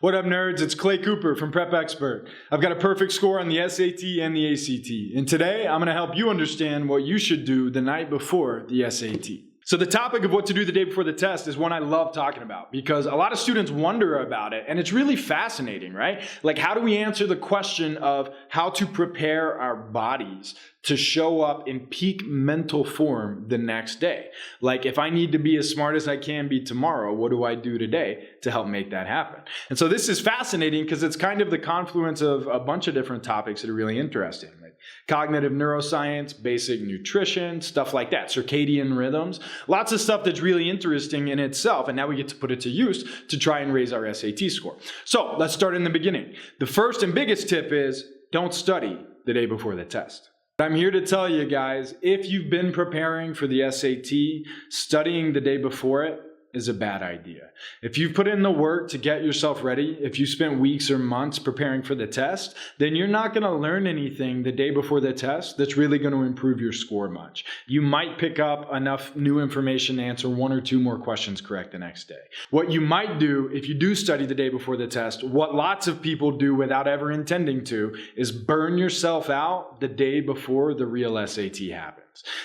What up, nerds? It's Clay Cooper from Prep Expert. I've got a perfect score on the SAT and the ACT, and today I'm going to help you understand what you should do the night before the SAT. So the topic of what to do the day before the test is one I love talking about because a lot of students wonder about it, and it's really fascinating, right? Like, how do we answer the question of how to prepare our bodies to show up in peak mental form the next day? Like, if I need to be as smart as I can be tomorrow, what do I do today to help make that happen? And so this is fascinating because it's kind of the confluence of a bunch of different topics that are really interesting, like cognitive neuroscience, basic nutrition, stuff like that, circadian rhythms, lots of stuff that's really interesting in itself. And now we get to put it to use to try and raise our SAT score. So let's start in the beginning. The first and biggest tip is don't study the day before the test. I'm here to tell you guys, if you've been preparing for the SAT, studying the day before it is a bad idea. If you've put in the work to get yourself ready, if you spent weeks or months preparing for the test, then you're not going to learn anything the day before the test that's really going to improve your score much. You might pick up enough new information to answer one or two more questions correct the next day. What you might do if you do study the day before the test, what lots of people do without ever intending to, is burn yourself out the day before the real SAT happens.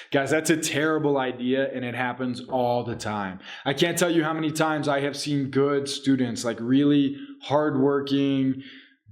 Guys, that's a terrible idea, and it happens all the time. I can't tell you how many times I have seen good students, like really hardworking,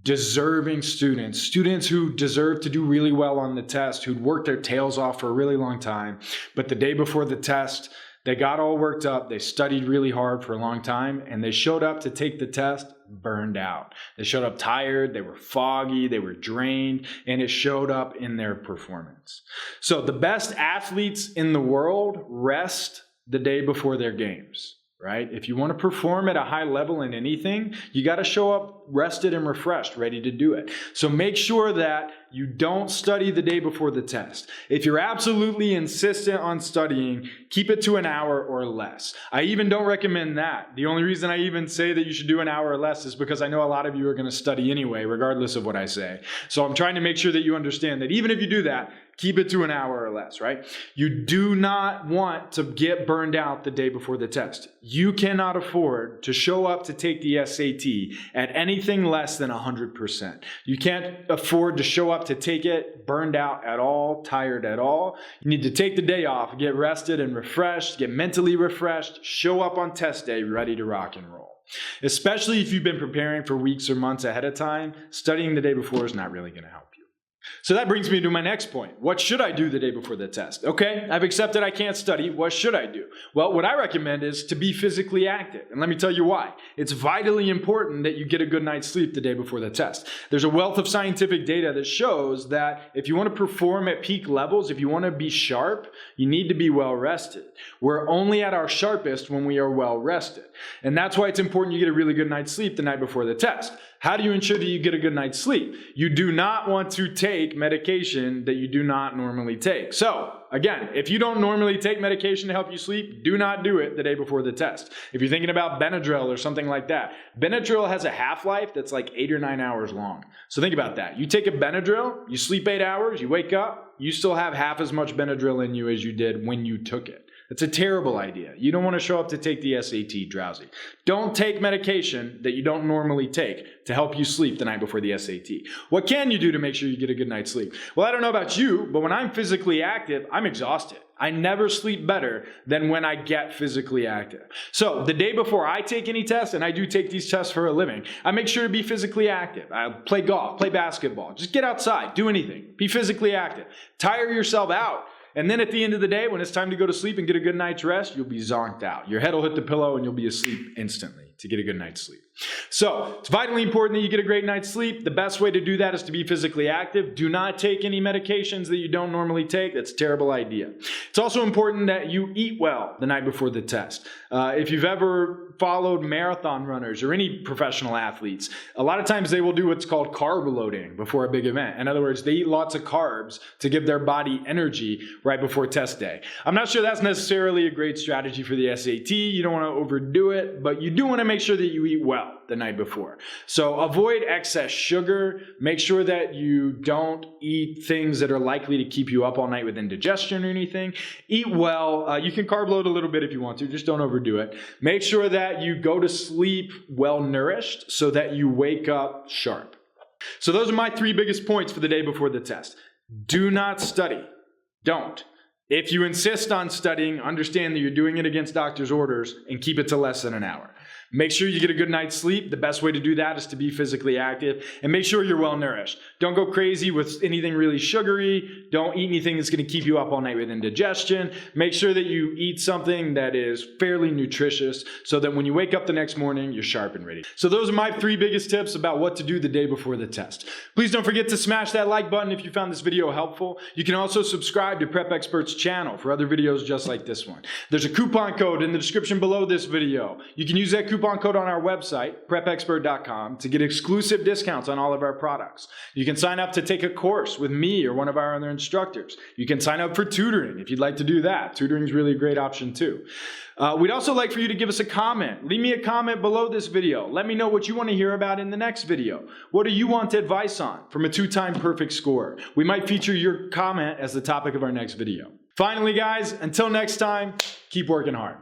deserving students who deserve to do really well on the test, who'd worked their tails off for a really long time, but the day before the test, they got all worked up, they studied really hard for a long time, and they showed up to take the test burned out. They showed up tired, they were foggy, they were drained, and it showed up in their performance. So the best athletes in the world rest the day before their games, right? If you want to perform at a high level in anything, you got to show up rested and refreshed, ready to do it. So make sure that you don't study the day before the test. If you're absolutely insistent on studying, keep it to an hour or less. I even don't recommend that. The only reason I even say that you should do an hour or less is because I know a lot of you are going to study anyway, regardless of what I say. So I'm trying to make sure that you understand that even if you do that, keep it to an hour or less, right? You do not want to get burned out the day before the test. You cannot afford to show up to take the SAT at anything less than 100%. You can't afford to show up to take it burned out at all, tired at all. You need to take the day off, get rested and refreshed, get mentally refreshed, show up on test day ready to rock and roll. Especially if you've been preparing for weeks or months ahead of time, studying the day before is not really going to help you. So that brings me to my next point. What should I do the day before the test? Okay, I've accepted I can't study. What should I do? Well, what I recommend is to be physically active. And let me tell you why. It's vitally important that you get a good night's sleep the day before the test. There's a wealth of scientific data that shows that if you want to perform at peak levels, if you want to be sharp, you need to be well rested. We're only at our sharpest when we are well rested. And that's why it's important you get a really good night's sleep the night before the test. How do you ensure that you get a good night's sleep? You do not want to take medication that you do not normally take. So, again, if you don't normally take medication to help you sleep, do not do it the day before the test. If you're thinking about Benadryl or something like that, Benadryl has a half-life that's like 8 or 9 hours long. So think about that. You take a Benadryl, you sleep 8 hours, you wake up, you still have half as much Benadryl in you as you did when you took it. It's a terrible idea. You don't want to show up to take the SAT drowsy. Don't take medication that you don't normally take to help you sleep the night before the SAT. What can you do to make sure you get a good night's sleep? Well, I don't know about you, but when I'm physically active, I'm exhausted. I never sleep better than when I get physically active. So the day before I take any test, and I do take these tests for a living, I make sure to be physically active. I play golf, play basketball, just get outside, do anything, be physically active. Tire yourself out. And then at the end of the day, when it's time to go to sleep and get a good night's rest, you'll be zonked out. Your head will hit the pillow and you'll be asleep instantly to get a good night's sleep. So it's vitally important that you get a great night's sleep. The best way to do that is to be physically active. Do not take any medications that you don't normally take. That's a terrible idea. It's also important that you eat well the night before the test. If you've ever followed marathon runners or any professional athletes, a lot of times they will do what's called carb loading before a big event. In other words, they eat lots of carbs to give their body energy right before test day. I'm not sure that's necessarily a great strategy for the SAT. You don't want to overdo it, but you do want to make sure that you eat well. the night before. So avoid excess sugar. Make sure that you don't eat things that are likely to keep you up all night with indigestion or anything. Eat well. You can carb load a little bit if you want to, just don't overdo it. Make sure that you go to sleep well nourished so that you wake up sharp. So those are my 3 biggest points for the day before the test. Do not study. Don't. If you insist on studying, understand that you're doing it against doctor's orders and keep it to less than an hour. Make sure you get a good night's sleep. The best way to do that is to be physically active, and make sure you're well nourished. Don't go crazy with anything really sugary. Don't eat anything that's going to keep you up all night with indigestion. Make sure that you eat something that is fairly nutritious so that when you wake up the next morning, you're sharp and ready. So those are my 3 biggest tips about what to do the day before the test. Please don't forget to smash that like button if you found this video helpful. You can also subscribe to Prep Expert's channel for other videos just like this one. There's a coupon code in the description below this video. You can use that coupon code on our website, prepexpert.com, to get exclusive discounts on all of our products. You can sign up to take a course with me or one of our other instructors. You can sign up for tutoring if you'd like to do that. Tutoring is really a great option too. We'd also like for you to give us a comment. Leave me a comment below this video. Let me know what you want to hear about in the next video. What do you want advice on from a 2-time perfect scorer? We might feature your comment as the topic of our next video. Finally, guys, until next time, keep working hard.